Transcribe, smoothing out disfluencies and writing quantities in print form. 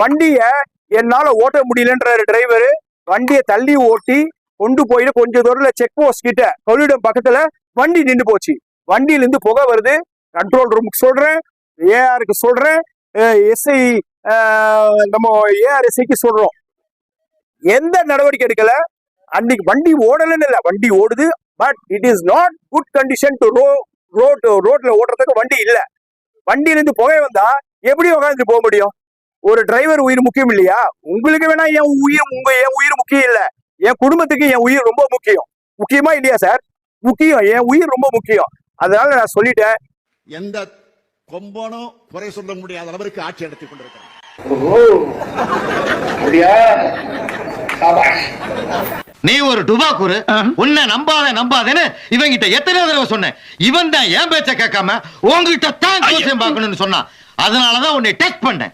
வண்டிய என்னால ஓட்ட முடியலன்றாரு டிரைவரு. வண்டியை தள்ளி ஓட்டி கொண்டு போயிட்டு கொஞ்சம் தூரத்துல செக் போஸ்ட் கிட்ட கொள்ளிடம் பக்கத்துல வண்டி நின்று போச்சு. வண்டியில இருந்து புகை வருது. கண்ட்ரோல் ரூமுக்கு சொல்றேன், ஏஆருக்கு சொல்றேன், எஸ்ஐ நம்ம ஏஆர்எஸ்ஐக்கு சொல்றோம். எந்த நடவடிக்கை எடுக்கல. அன்னைக்கு வண்டி ஓடலன்னு இல்ல, வண்டி ஓடுது. But it is not good condition to ரோட்ல ஓட்டுறதுக்கு வண்டி இல்ல. வண்டியில இருந்து புகை வந்தா எப்படி உட்காந்து போக முடியும்? ஒரு டிரைவர் உயிர் முக்கியம் இல்லையா? உங்களுக்கு வேணா என் உயிர் முக்கியம் இல்ல, என் குடும்பத்துக்கு என் உயிர் ரொம்ப முக்கியம். முக்கியமா இல்லையா சார்? முக்கியம், என் உயிர் ரொம்ப முக்கியம். அதனால நான் சொல்லிட்டேன். எந்த கொம்பனும் குறை சொல்ல முடியாத அளவிற்கு ஆட்சி நடத்தி கொண்டிருக்கிறேன். நீ ஒரு டுபாக்கூரு, உன்னை நம்பாதேன்னு இவங்கிட்ட எத்தனை தடவை சொன்னேன். இவன் தான் என் பேச்ச கேட்காம உங்ககிட்ட தான் பார்க்கணும்னு சொன்னான். அதனாலதான் உன்னை டெஸ்ட் பண்ணேன்.